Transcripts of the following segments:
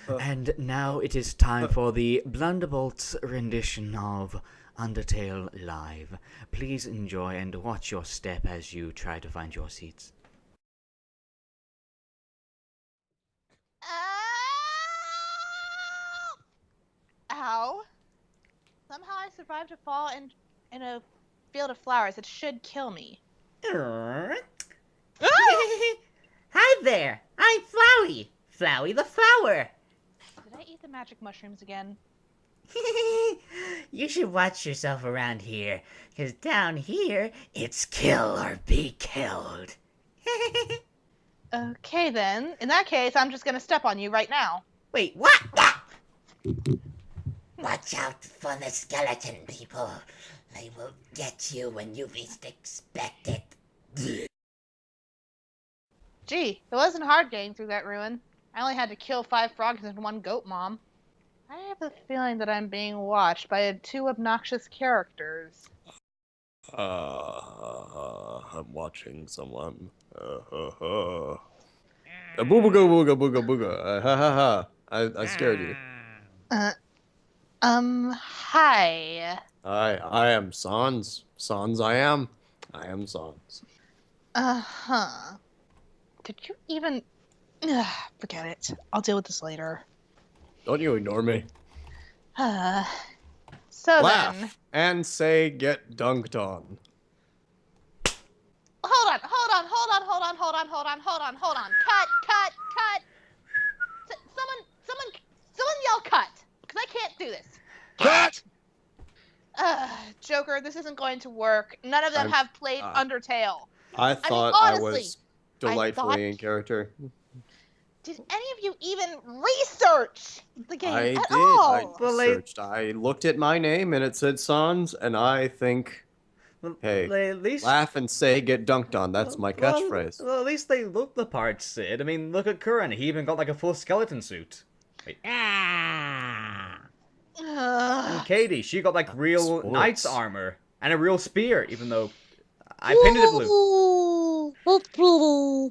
And now it is time for the Blunderbolt's rendition of Undertale Live. Please enjoy and watch your step as you try to find your seats. Ow! Somehow I survived a fall in a field of flowers. It should kill me. Hi there, I'm Flowey. Flowey the flower. Did I eat the magic mushrooms again? You should watch yourself around here, because down here, it's kill or be killed. Okay then. In that case, I'm just gonna step on you right now. Wait, what? Watch out for the skeleton people. They will get you when you least expect it. Gee, it wasn't hard getting through that ruin. I only had to kill 5 frogs and 1 goat mom. I have a feeling that I'm being watched by 2 obnoxious characters. I'm watching someone. Booga booga booga booga. Ha ha ha. I scared you. Hi. I am Sans. Sans I am. I am Sans. Uh-huh. Did you even... Ugh, forget it. I'll deal with this later. Don't you ignore me. So Laugh then... and say get dunked on. Hold on. Cut. Someone yell cut. Because I can't do this. Cut! Joker, this isn't going to work. None of them have played Undertale. I thought honestly, I was delightfully in character. Did any of you even research the game I at did. all? I searched. I looked at my name and it said Sans, and I think, hey, At least... laugh and say get dunked on. That's my catchphrase. Well, at least they look the part, Sid. I mean, look at Curran. He even got like a full skeleton suit. Wait. And Katie, she got like real knight's armor and a real spear, even though I painted it blue. That's pretty.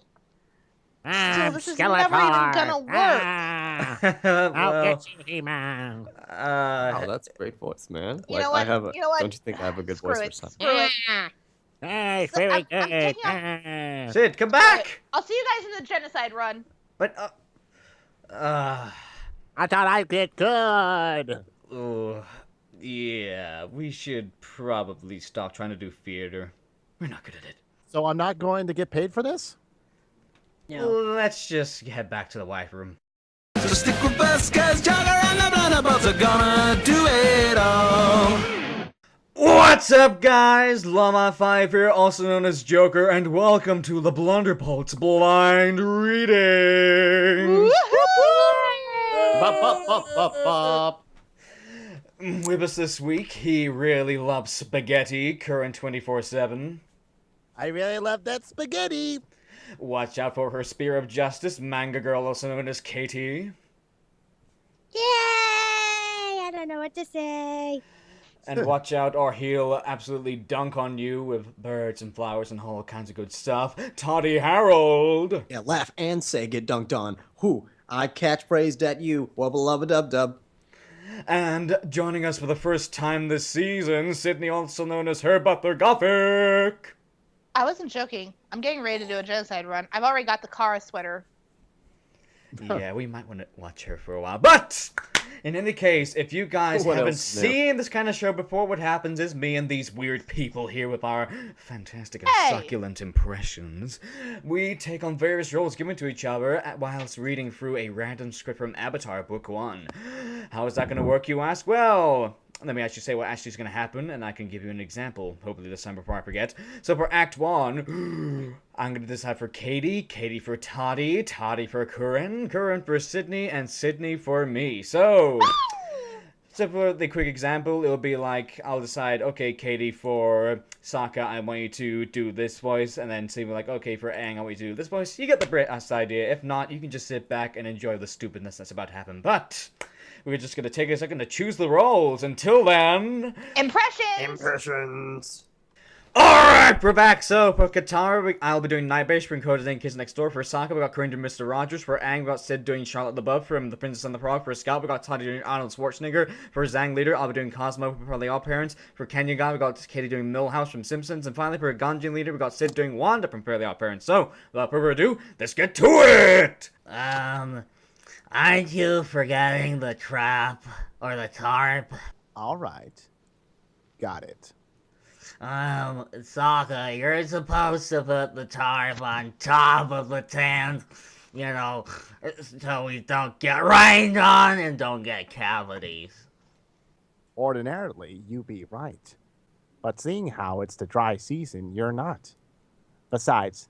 Still, this is never even gonna work. I'll get you, He-Man. Oh, that's a great voice, man. You know what? Don't you think I have a good voice for something? Screw it. Hey, So, very I'm good. Sid, come back! I'll see you guys in the genocide run. But, I thought I did good. oh, yeah, we should probably stop trying to do theater. We're not good at it. So I'm not going to get paid for this? No. Let's just head back to the wife room. So stick with us, cause Jogger and the Blunderbolts are gonna do it all. What's up, guys? Llama 5 here, also known as Joker, and welcome to the Blunderbolt's Blind Reading! Bop, bop, bop, bop, bop. With us this week, he really loves spaghetti, current 24/7. I really love that spaghetti. Watch out for her spear of justice, manga girl, also known as Katie. Yay! I don't know what to say. And watch out, or he'll absolutely dunk on you with birds and flowers and all kinds of good stuff, Toddy Harold! Yeah, laugh and say get dunked on. Who? I catchphrased at you. Wubba lubba dub dub. And joining us for the first time this season, Sydney, also known as Her Butler Gothic! I wasn't joking. I'm getting ready to do a genocide run. I've already got the Kara sweater. Yeah, we might want to watch her for a while. But, in any case, if you guys haven't seen this kind of show before, what happens is me and these weird people here with our fantastic and succulent impressions, we take on various roles given to each other whilst reading through a random script from Avatar Book 1. How is that going to work, you ask? Well, let me actually say what actually is going to happen, and I can give you an example, hopefully this time before I forget. So for Act 1, I'm going to decide for Katie, Katie for Toddy, Toddy for Curran, Curran for Sydney, and Sydney for me. So for the quick example, it'll be like, I'll decide, okay, Katie, for Sokka, I want you to do this voice, and then say, like, okay, for Aang, I want you to do this voice. You get the British idea. If not, you can just sit back and enjoy the stupidness that's about to happen. But we're just going to take a second to choose the roles. Until then... Impressions! Impressions. Alright, we're back. So, for Katara, I'll be doing Nightbase, for Coda and Kids Next Door. For Sokka, we got Corinne doing Mr. Rogers. For Aang, we got Sid doing Charlotte the Buff from The Princess and the Frog. For Scout, we got Toddy doing Arnold Schwarzenegger. For Zhang Leader, I'll be doing Cosmo for the All Parents. For Kenya Guy, we got Katie doing Millhouse from Simpsons. And finally, for Ganjin Leader, we got Sid doing Wanda from Fairly Odd Parents. So, without further ado, let's get to it! Aren't you forgetting the trap or the tarp? All right. Got it. Sokka, you're supposed to put the tarp on top of the tent, you know, so we don't get rained on and don't get cavities. Ordinarily, you be right. But seeing how it's the dry season, you're not. Besides,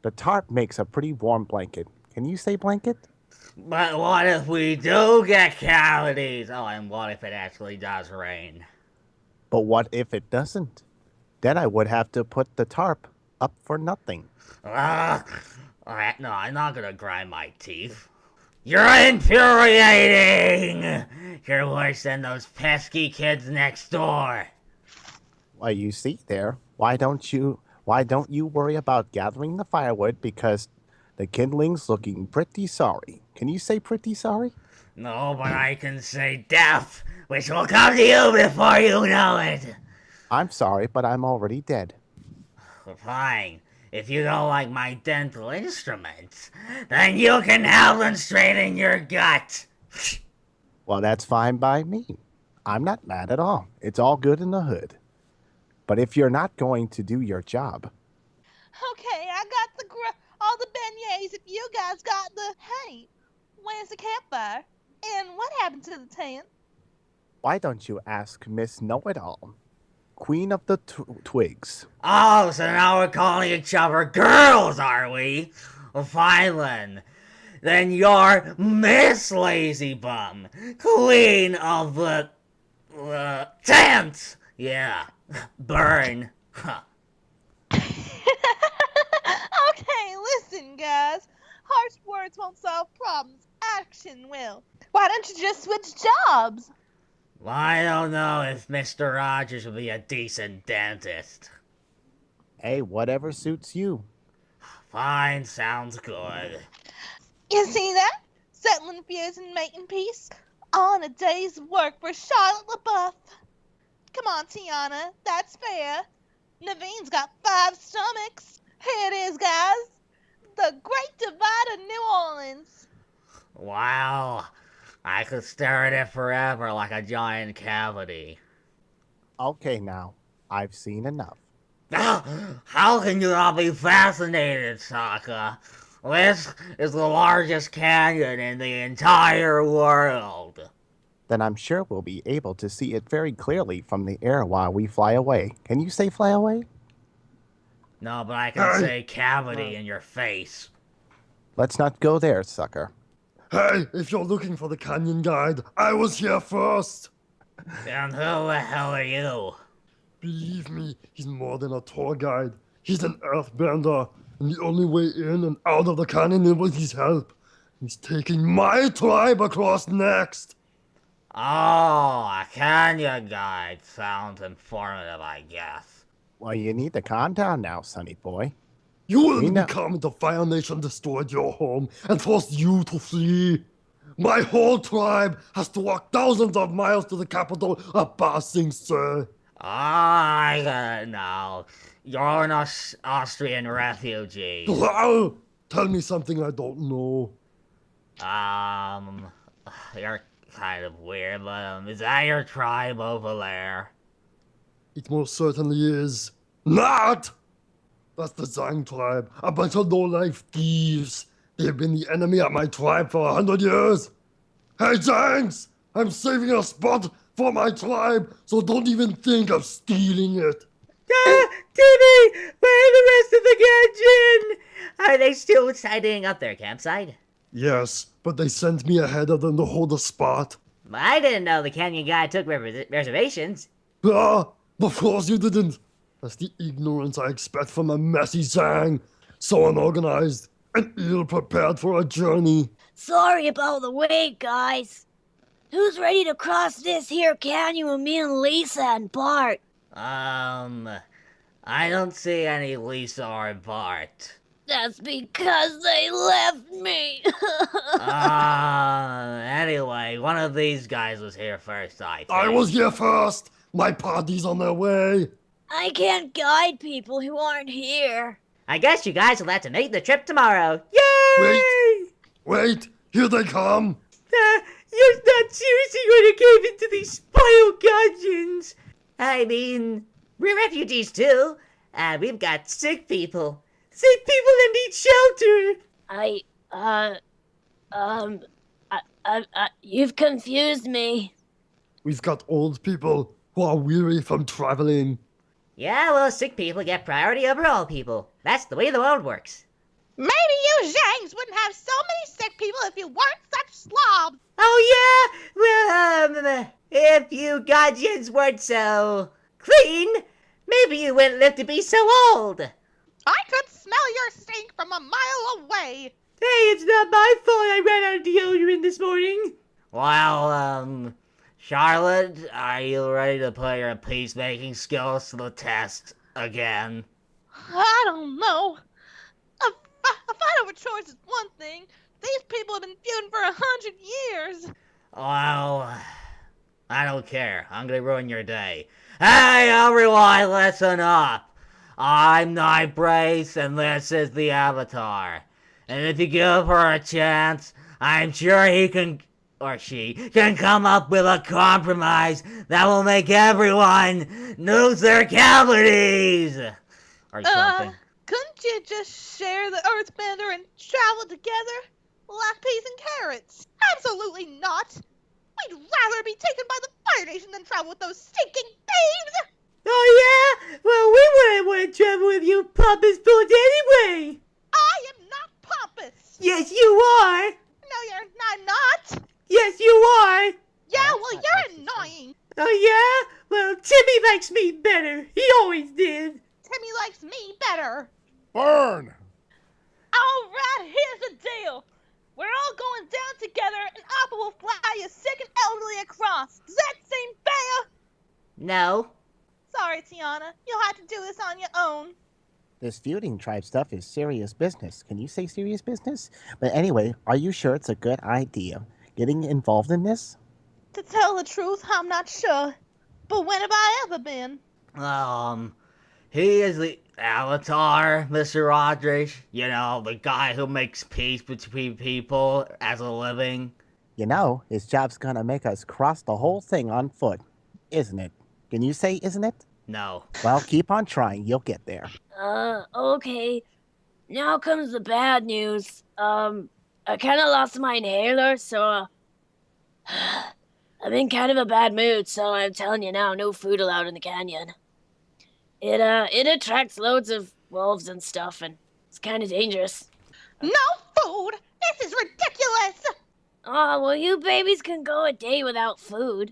the tarp makes a pretty warm blanket. Can you say blanket? But what if we do get cavities? Oh, and what if it actually does rain? But what if it doesn't? Then I would have to put the tarp up for nothing. Alright, no, I'm not gonna grind my teeth. You're infuriating! You're worse than those pesky kids next door. Well, you see there, why don't you worry about gathering the firewood, because the kindling's looking pretty sorry. Can you say pretty sorry? No, but I can say death, which will come to you before you know it. I'm sorry, but I'm already dead. Fine. If you don't like my dental instruments, then you can have them straight in your gut. Well, that's fine by me. I'm not mad at all. It's all good in the hood. But if you're not going to do your job... Okay, I got all the beignets if you guys got the... Hey, where's the campfire? And what happened to the tent? Why don't you ask Miss Know-It-All, Queen of the Twigs? Oh, so now we're calling each other girls, are we? Well, fine then you're Miss Lazy Bum, Queen of the... tent! Yeah, burn. Huh. Okay, listen, guys. Harsh words won't solve problems. Action will. Why don't you just switch jobs? Well, I don't know if Mr. Rogers would be a decent dentist. Hey, whatever suits you. Fine, sounds good. You see that? Settling fears and making peace. All in a day's work for Charlotte LaBeouf. Come on, Tiana. That's fair. Naveen's got 5 stomachs. Here it is, guys. The Great Divide of New Orleans. Wow. I could stare at it forever like a giant cavity. Okay, now. I've seen enough. How can you not be fascinated, Sokka? This is the largest canyon in the entire world. Then I'm sure we'll be able to see it very clearly from the air while we fly away. Can you say fly away? No, but I can say cavity in your face. Let's not go there, sucker. Hey, if you're looking for the canyon guide, I was here first. And who the hell are you? Believe me, he's more than a tour guide. He's an earthbender, and the only way in and out of the canyon is with his help. He's taking my tribe across next. Oh, a canyon guide. Sounds informative, I guess. Well, you need to calm down now, sonny boy. You will We know- become the Fire Nation destroyed your home and forced you to flee. My whole tribe has to walk thousands of miles to the capital of Ba Sing Se. Oh, I got it now. You're an Austrian refugee. Tell me something I don't know. You're kind of weird, but is that your tribe over there? It most certainly is. Not! That's the Zhang tribe, a bunch of low-life thieves. They've been the enemy of my tribe for 100 years. Hey, Zhangs! I'm saving a spot for my tribe, so don't even think of stealing it. Timmy! Where are the rest of the Ganjin? Are they still tidying up their campsite? Yes, but they sent me ahead of them to hold a spot. I didn't know the canyon guy took reservations. Ah, of course you didn't. That's the ignorance I expect from a messy Zhang. So unorganized and ill-prepared for a journey. Sorry about the wait, guys. Who's ready to cross this here canyon with me and Lisa and Bart? I don't see any Lisa or Bart. That's because they left me. Anyway, one of these guys was here first, I think. I was here first. My party's on their way. I can't guide people who aren't here. I guess you guys will have to make the trip tomorrow. Yay! Wait, here they come. You're not seriously going to cave into these spoiled guardians. I mean, we're refugees too. We've got sick people. Sick people that need shelter. You've confused me. We've got old people who are weary from traveling. Yeah, well, sick people get priority over all people. That's the way the world works. Maybe you Zhangs wouldn't have so many sick people if you weren't such slobs. Oh yeah? Well, if you guardians weren't so clean, maybe you wouldn't live to be so old. I could smell your stink from a mile away. Hey, it's not my fault I ran out of deodorant this morning. Well, Charlotte, are you ready to put your peacemaking skills to the test again? I don't know. A fight over chores is one thing. These people have been feuding for 100 years. Well, I don't care. I'm gonna ruin your day. Hey, everyone, listen up. I'm Night Brace, and this is the Avatar. And if you give her a chance, I'm sure he can, or she, can come up with a compromise that will make everyone lose their cavities! Or something. Couldn't you just share the Earthbender and travel together? Like peas and carrots? Absolutely not! We'd rather be taken by the Fire Nation than travel with those stinking thieves! Oh yeah? Well, we wouldn't want to travel with you pompous fools anyway! I am not pompous! Yes, you are! No, I'm not! Yes, you are! Yeah, well, you're annoying! Oh yeah? Well, Timmy likes me better. He always did. Timmy likes me better! Burn! Alright, here's the deal! We're all going down together, and Appa will fly you sick and elderly across. Does that seem fair? No. Sorry, Tiana. You'll have to do this on your own. This feuding tribe stuff is serious business. Can you say serious business? But anyway, are you sure it's a good idea getting involved in this? To tell the truth, I'm not sure. But when have I ever been? He is the Avatar, Mr. Rodriguez. You know, the guy who makes peace between people as a living. You know, his job's gonna make us cross the whole thing on foot, isn't it? Can you say, isn't it? No. Well, keep on trying. You'll get there. Okay. Now comes the bad news. I kind of lost my inhaler, so, I'm in kind of a bad mood, so I'm telling you now, no food allowed in the canyon. It attracts loads of wolves and stuff, and it's kind of dangerous. No food? This is ridiculous! Oh, well, you babies can go a day without food.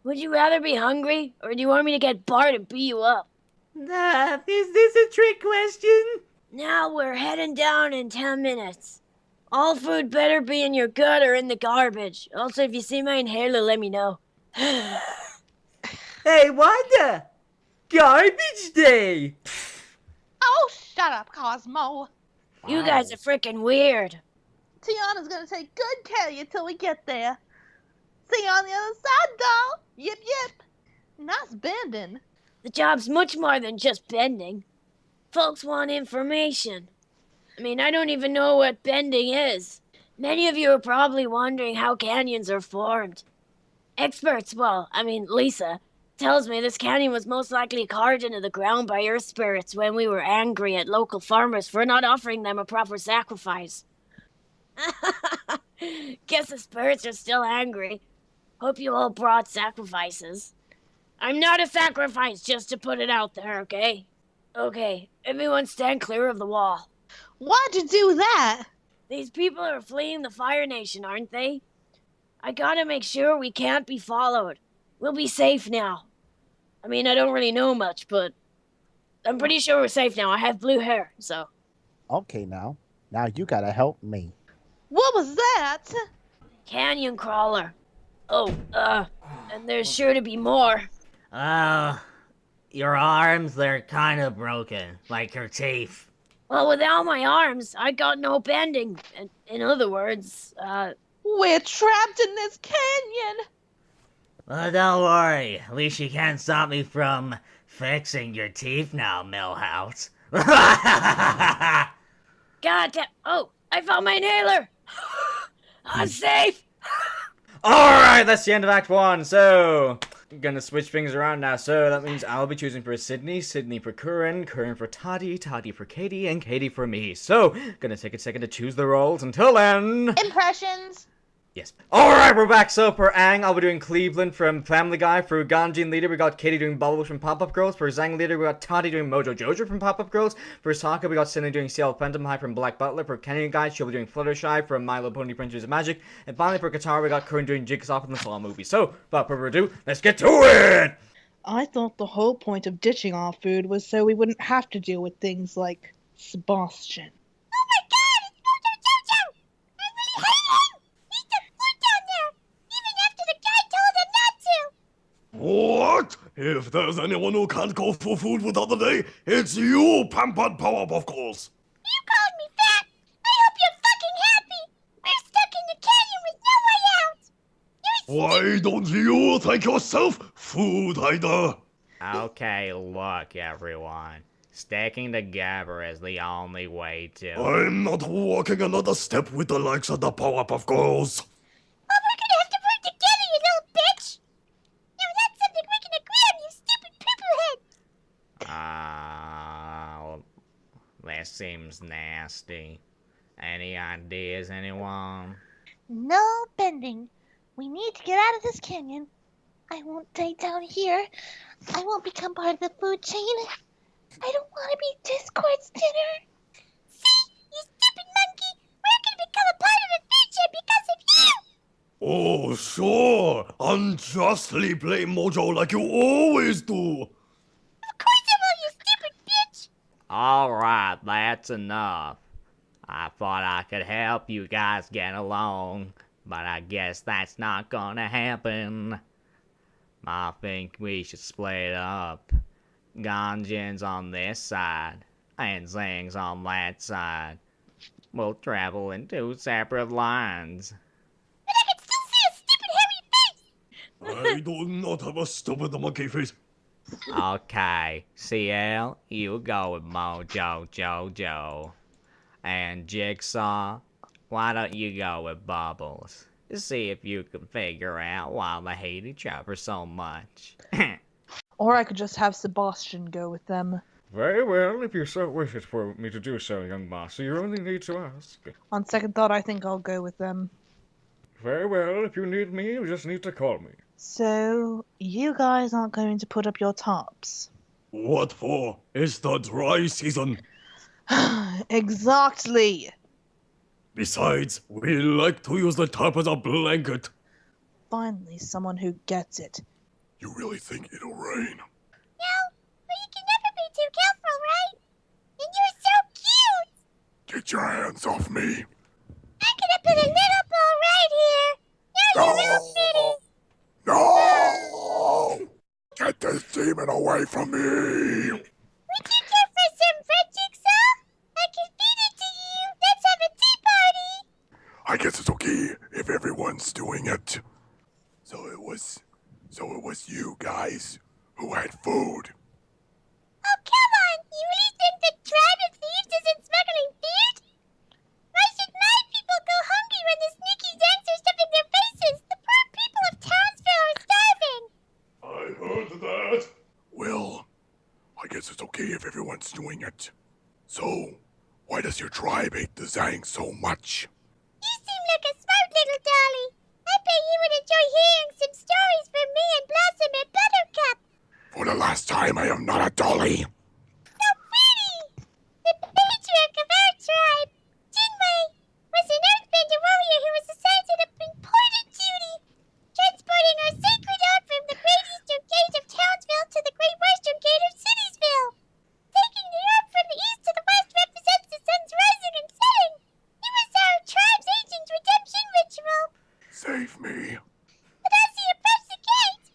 Would you rather be hungry, or do you want me to get Bart and beat you up? Is this a trick question? Now we're heading down in 10 minutes. All food better be in your gut or in the garbage. Also, if you see my inhaler, let me know. Hey, Wanda! Garbage day! Oh, shut up, Cosmo. You guys are freaking weird. Tiana's gonna take good care of you till we get there. See you on the other side, doll. Yip, yip. Nice bending. The job's much more than just bending. Folks want information. I mean, I don't even know what bending is. Many of you are probably wondering how canyons are formed. Experts, Lisa, tells me this canyon was most likely carved into the ground by earth spirits when we were angry at local farmers for not offering them a proper sacrifice. Guess the spirits are still angry. Hope you all brought sacrifices. I'm not a sacrifice, just to put it out there, okay? Okay, everyone stand clear of the wall. Why'd you do that? These people are fleeing the Fire Nation, aren't they? I gotta make sure we can't be followed. We'll be safe now. I mean, I don't really know much, but I'm pretty sure we're safe now. I have blue hair, so. Okay, now you gotta help me. What was that? Canyon crawler. Oh, and there's sure to be more. Your arms, they're kind of broken, like your teeth. Well, without my arms, I got no bending. In other words, We're trapped in this canyon. Well, don't worry. At least you can't stop me from fixing your teeth now, Millhouse. God damn. Oh, I found my nailer. I'm safe. Alright, that's the end of Act 1. So, I'm gonna switch things around now. So, that means I'll be choosing for Sydney, Sydney for Curran, Curran for Toddy, Toddy for Katie, and Katie for me. So, gonna take a second to choose the roles. Until then... Impressions. Yes. Alright, we're back. So, for Aang, I'll be doing Cleveland from Family Guy. For Ganjin Leader, we got Katie doing Bubbles from Pop-Up Girls. For Zhang Leader, we got Toddy doing Mojo Jojo from Pop-Up Girls. For Sokka, we got Cindy doing Ciel Phantom High from Black Butler. For Kenyan Guy, she'll be doing Fluttershy from Milo Pony Princess of Magic. And finally, for Katara, we got Curran doing Jigsaw from the Saw movie. So, without further ado, let's get to it! I thought the whole point of ditching our food was so we wouldn't have to deal with things like Sebastian. What? If there's anyone who can't go for food without the day, it's you, Pampered Powerpuff Girls. You called me fat. I hope you're fucking happy. We're stuck in the canyon with no way out. Why don't you thank yourself, food hider? Okay, look, everyone. Sticking together is the only way to... I'm not walking another step with the likes of the Powerpuff Girls. Well, we're gonna have to work together, you little bitch. Now that's something we can agree on, you stupid pooper head. That seems nasty. Any ideas, anyone? No bending. We need to get out of this canyon. I won't stay down here. I won't become part of the food chain. I don't want to be Discord's dinner. See? You stupid monkey. We're gonna become a part of the future because of you. Oh, sure. Unjustly blame Mojo like you always do. Of course I will, you stupid bitch. Alright, that's enough. I thought I could help you guys get along, but I guess that's not gonna happen. I think we should split up. Ganjin's on this side, and Zhang's on that side. We'll travel in 2 separate lines. But I can still see a stupid hairy face. I do not have a stupid monkey face. Okay, CL, you go with Mojo Jojo. And Jigsaw, why don't you go with Bubbles? See if you can figure out why they hate each other so much. Or I could just have Sebastian go with them. Very well, if you so wish it for me to do so, young master, you only need to ask. On second thought, I think I'll go with them. Very well, if you need me, you just need to call me. So, you guys aren't going to put up your tops? What for? It's the dry season. Exactly! Besides, we like to use the tarp as a blanket. Finally, someone who gets it. You really think it'll rain? No, but you can never be too careful, right? And you're so cute. Get your hands off me. I'm gonna put a little ball right here. Now you're little bitty. No! Get this demon away from me! Would you care for some bread, Jigsaw? I can feed it to you. Let's have a tea party. I guess it's okay if everyone's doing it. So it was you guys who had food. Oh, come on. You really think the tribe of thieves isn't smuggling food? Why should my people go hungry when the sneaky Zangs are stuffing their faces? The poor people of Townsville are starving. I heard that. Well, I guess it's okay if everyone's doing it. So, why does your tribe hate the Zang so much? You seem like a smart little dolly. I bet you would enjoy hearing some stories from me and Blossom and Buttercup. For the last time, I am not a dolly. So pretty! The patriarch of our tribe, Jinwei, was an earthbender warrior who was assigned an important duty, transporting our sacred art from the Great Eastern Gate of Townsville to the Great Western Gate of Citiesville. Taking the art from the east to the west represents the sun's rising and setting. It was our tribe's ancient redemption ritual. Save me. But as he approached the gate,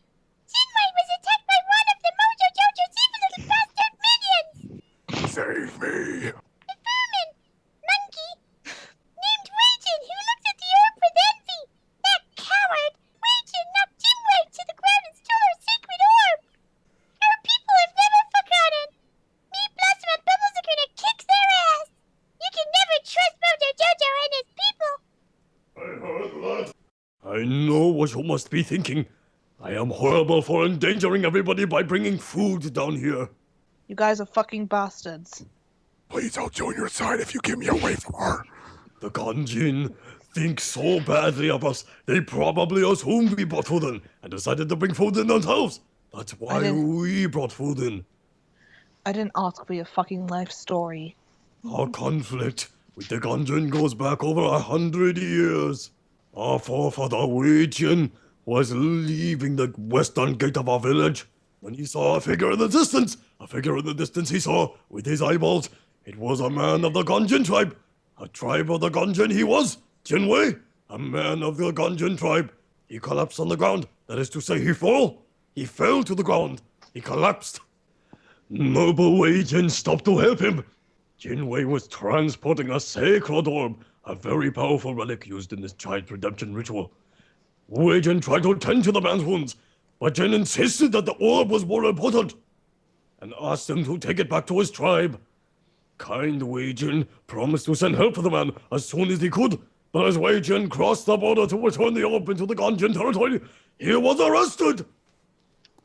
Jinwei was attacked by one of the Mojo Jojo's I know what you must be thinking. I am horrible for endangering everybody by bringing food down here. You guys are fucking bastards. Please, I'll join your side if you get me away from her. The Ganjin think so badly of us, they probably assumed we brought food in and decided to bring food in themselves. That's why we brought food in. I didn't ask for your fucking life story. Our conflict with the Ganjin goes back over 100 years. Our forefather Wei was leaving the western gate of our village when he saw a figure in the distance. A figure in the distance he saw with his eyeballs. It was a man of the Ganjin tribe. A tribe of the Ganjin he was. Jinwei, a man of the Ganjin tribe. He collapsed on the ground. That is to say, he fell. He fell to the ground. He collapsed. Noble Wei Jin stopped to help him. Jinwei was transporting a sacred orb, a very powerful relic used in this child redemption ritual. Wei Jin tried to tend to the man's wounds, but Jin insisted that the orb was more important and asked him to take it back to his tribe. Kind Wei Jin promised to send help for the man as soon as he could, but as Wei Jin crossed the border to return the orb into the Ganjin territory, he was arrested.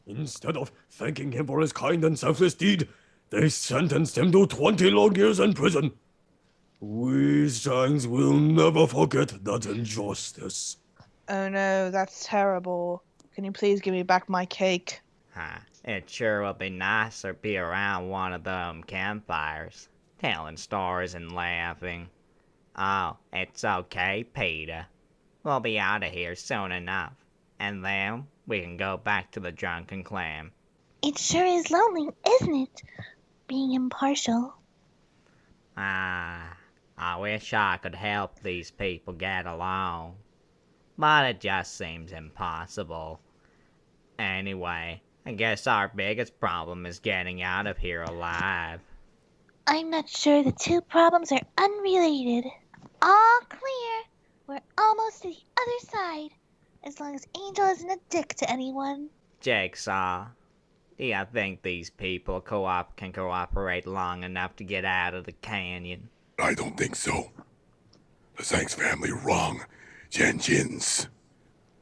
Instead of thanking him for his kind and selfless deed, they sentenced him to 20 long years in prison. We Shangs will never forget that injustice. Oh no, that's terrible. Can you please give me back my cake? It sure would be nice to be around one of them campfires, telling stories and laughing. Oh, it's okay, Peter. We'll be out of here soon enough, and then we can go back to the drunken clam. It sure is lonely, isn't it? Being impartial. I wish I could help these people get along, but it just seems impossible. Anyway, I guess our biggest problem is getting out of here alive. I'm not sure the two problems are unrelated. All clear. We're almost to the other side. As long as Angel isn't a dick to anyone. Jigsaw, do you think these people can cooperate long enough to get out of the canyon? I don't think so. The Zhang's family wrong Jian Jin's.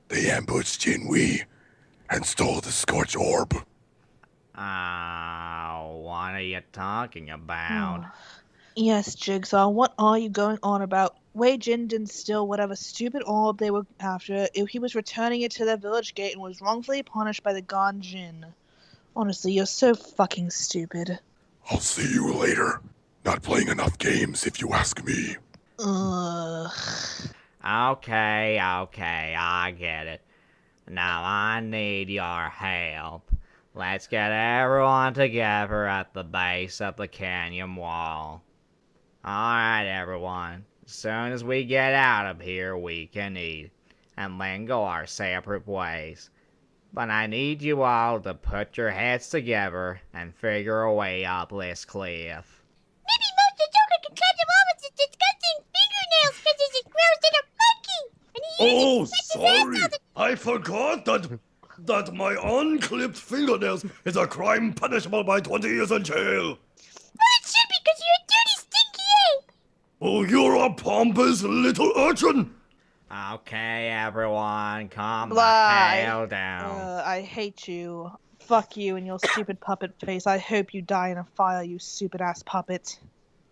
They ambushed Jin Wei and stole the Scorch Orb. What are you talking about? Yes, Jigsaw, what are you going on about? Wei Jin didn't steal whatever stupid orb they were after. He was returning it to their village gate and was wrongfully punished by the Ganjin. Honestly, you're so fucking stupid. I'll see you later. Not playing enough games, if you ask me. Ugh. Okay, I get it. Now I need your help. Let's get everyone together at the base of the canyon wall. Alright, everyone. As soon as we get out of here, we can eat, and then go our separate ways. But I need you all to put your heads together and figure a way up this cliff. Maybe Mojo Jojo can climb the wall with his disgusting fingernails because he's as gross as a monkey. And he uses his Sorry. ass all the I forgot that my unclipped fingernails is a crime punishable by 20 years in jail. Well, it should be because you're a dirty, stinky ape. Oh, you're a pompous little urchin. Okay, everyone, calm the Bye. hell down. I hate you. Fuck you and your stupid puppet face. I hope you die in a fire, you stupid ass puppet.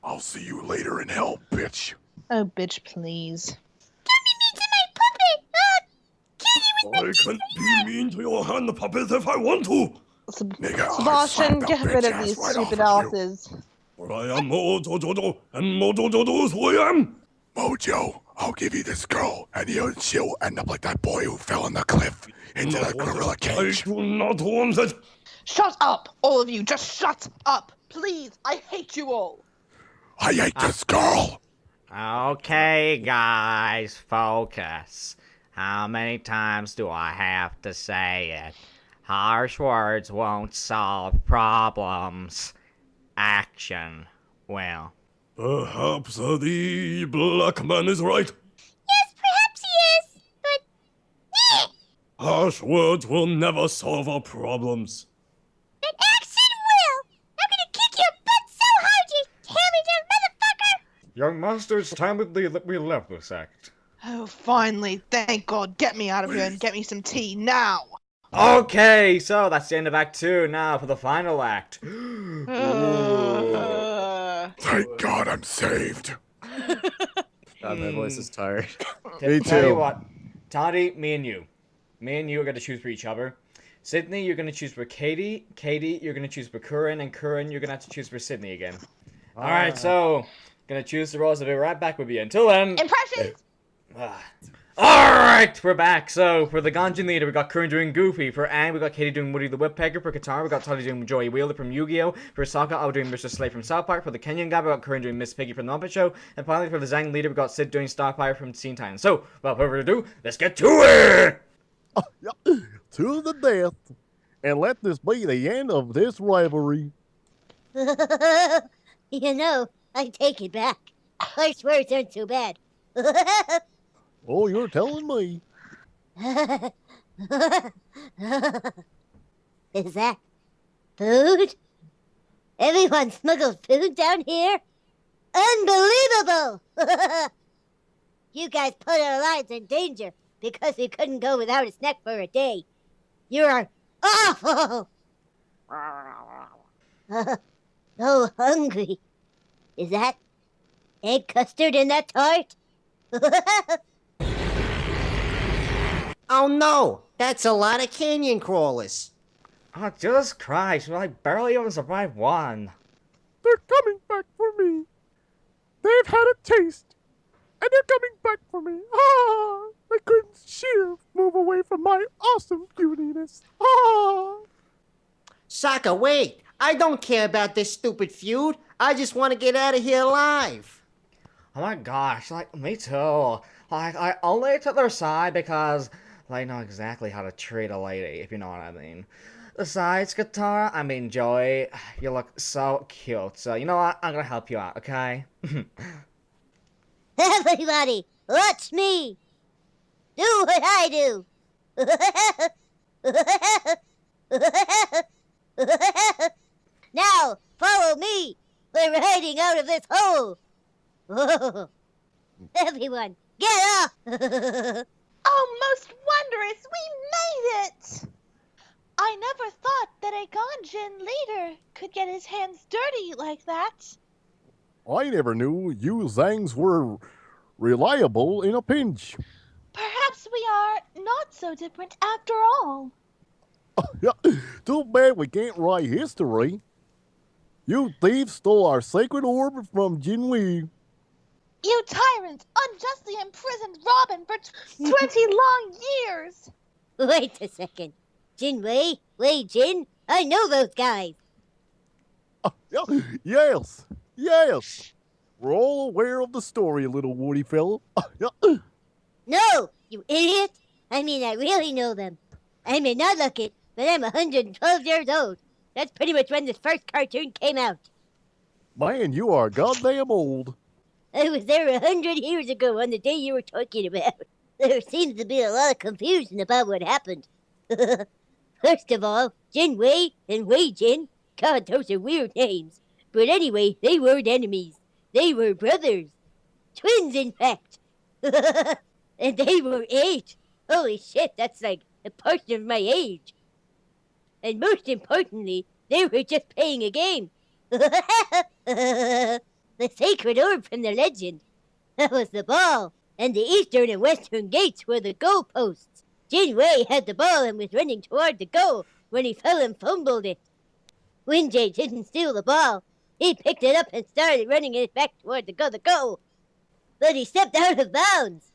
I'll see you later in hell, bitch. Oh, bitch, please. Don't be mean to my puppet. Kill you with my I can be mean to your hand puppet if I want to. Nigga, I'll Sebastian, slap that get rid bitch of ass these right stupid off of you. asses. For I am Mojo Jojo, and Mojo Jojo is who I am. Mojo, I'll give you this girl, and she'll end up like that boy who fell in the cliff into Not that want gorilla it. I cage. do not want it. Shut up, all of you. Just shut up. Please, I hate you all. I hate this girl. Okay, guys, focus. How many times do I have to say it? Harsh words won't solve problems. Action will. Perhaps the black man is right. Yes, perhaps he is, but... Harsh words will never solve our problems. But action will! I'm gonna kick your butt so hard, you hammy-down motherfucker! Young master, it's time that we left this act. Oh, finally. Thank God. Get me out of here and get me some tea now. Okay, so that's the end of Act 2. Now for the final act. Thank God I'm saved. God, my voice is tired. Me Tell you too. what, Toddy, me and you are gonna choose for each other. Sydney, you're gonna choose for Katie. Katie, you're gonna choose for Curran, and Curran, you're gonna have to choose for Sydney again. All right, so gonna choose the roles. I'll be right back with you. Until then. Impressions! Alright, we're back. So, for the Ganjin leader, we got Curran doing Goofy. For Aang, we got Katie doing Woody the Woodpecker. For Katara, we got Toddy doing Joey Wheeler from Yu-Gi-Oh! For Sokka, I was doing Mr. Slade from South Park. For the Kenyan guy, we got Curran doing Miss Piggy from The Muppet Show. And finally, for the Zhang leader, we got Sid doing Starfire from Teen Titans. So, without further ado, let's get to it! To the death. And let this be the end of this rivalry. You know, I take it back. Harsh words aren't so bad. Oh, you're telling me. Is that food? Everyone smuggled food down here? Unbelievable! You guys put our lives in danger because we couldn't go without a snack for a day. You are awful! So hungry. Is that egg custard in that tart? Oh no! That's a lot of canyon crawlers. Oh, Jesus Christ, I barely even survived one. They're coming back for me. They've had a taste. And they're coming back for me. Ah! I couldn't sheer move away from my awesome cutiness. Ah! Sokka, wait! I don't care about this stupid feud. I just want to get out of here alive. Oh my gosh, like, me too. Like, I only took their side because they know exactly how to treat a lady, if you know what I mean. Besides, Katara, I mean, Joey, you look so cute, so you know what? I'm gonna help you out, okay? Everybody, watch me! Do what I do! Now, follow me! We're riding out of this hole! Everyone, get off! Oh, most wondrous! We made it! I never thought that a Ganjin leader could get his hands dirty like that. I never knew you Zangs were reliable in a pinch. Perhaps we are not so different after all. Too bad we can't write history. You thieves stole our sacred orb from Jinwei. You tyrant unjustly imprisoned Robin for 20 long years! Wait a second. Jinwei, Wei Jin, I know those guys. Yes, yes. We're all aware of the story, little Woody fellow. No, you idiot! I mean, I really know them. I may not look it, but I'm 112 years old. That's pretty much when this first cartoon came out. Man, you are goddamn old. I was there 100 years ago on the day you were talking about. There seems to be a lot of confusion about what happened. First of all, Jin Wei and Wei Jin. God, those are weird names. But anyway, they weren't enemies. They were brothers. Twins, in fact. And they were 8. Holy shit, that's like a portion of my age. And most importantly, they were just playing a game. The sacred orb from the legend. That was the ball. And the eastern and western gates were the goalposts. Jin Wei had the ball and was running toward the goal when he fell and fumbled it. Winjay didn't steal the ball. He picked it up and started running it back toward the goal. But he stepped out of bounds.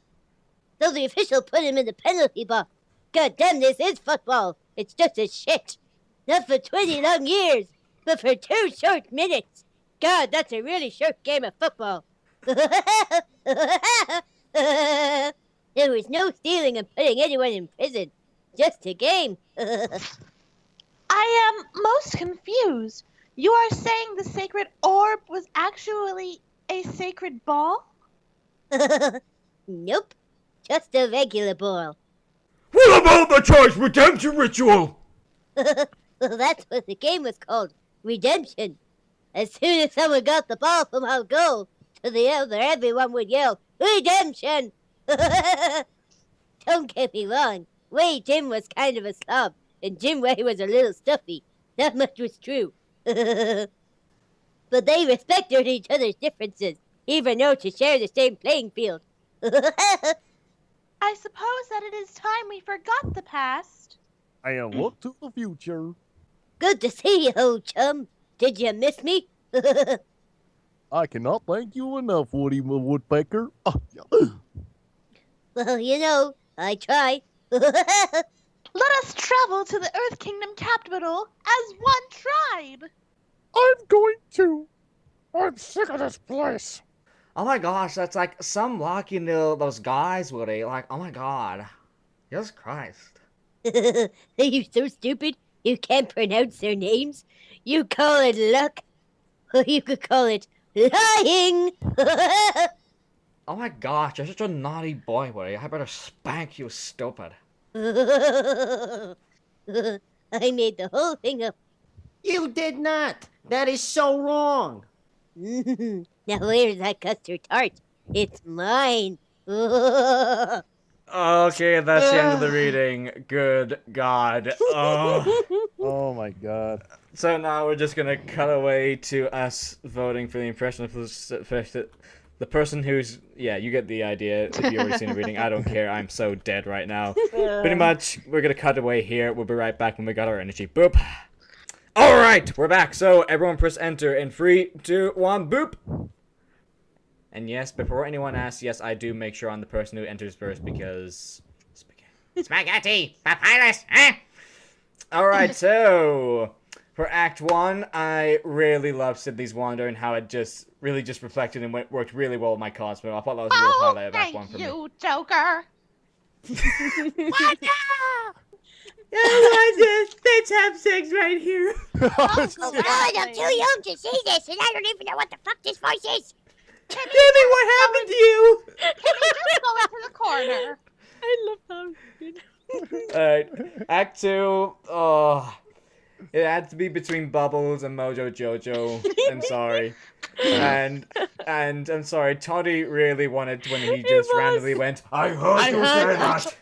So the official put him in the penalty box. God damn, this is football. It's just a shit. Not for 20 long years, but for 2 short minutes. God, that's a really short game of football. There was no stealing and putting anyone in prison. Just a game. I am most confused. You are saying the sacred orb was actually a sacred ball? Nope. Just a regular ball. What about the choice redemption ritual? Well, that's what the game was called. Redemption. As soon as someone got the ball from our goal to the other, everyone would yell, Redemption! Don't get me wrong. Wei Jin was kind of a slob, and Jin Wei was a little stuffy. That much was true. But they respected each other's differences, even though to share the same playing field. I suppose that it is time we forgot the past. And look to the future. Good to see you, old chum. Did you miss me? I cannot thank you enough, Woody Woodpecker. Well, you know, I try. Let us travel to the Earth Kingdom capital as one tribe. I'm going to. I'm sick of this place. Oh my gosh, that's like some luck, you know, those guys, Woody. Like, oh my god. Jesus Christ. Are you so stupid you can't pronounce their names? You call it luck, or you could call it lying. Oh my gosh, you're such a naughty boy, Woody. I better spank you, stupid. I made the whole thing up. You did not. That is so wrong. Now where's that custard tart? It's mine. Okay, that's the end of the reading. Good God. Oh. Oh my god. So now we're just gonna cut away to us voting for the impression of the person who's, yeah, you get the idea if you've already seen the reading. I don't care. I'm so dead right now. Pretty much, we're gonna cut away here. We'll be right back when we got our energy. Boop. All right, we're back. So everyone press enter in 3, 2, 1, boop. And yes, before anyone asks, yes, I do make sure I'm the person who enters first because spaghetti, papyrus, eh? All right, so for Act 1, I really loved Sydney's Wanda and how it just really just reflected and worked really well with my Cosmo. I thought that was a real highlight of Act 1 for me. You Joker. Wanda! Wanda, let's have sex right here. God, I'm too young to see this, and I don't even know what the fuck this voice is. Tell me what happened to you. Can we just go into the corner? I love that. Alright, Act 2, it had to be between Bubbles and Mojo Jojo. I'm sorry. And I'm sorry, Toddy really wanted when he just randomly went, I heard you say that!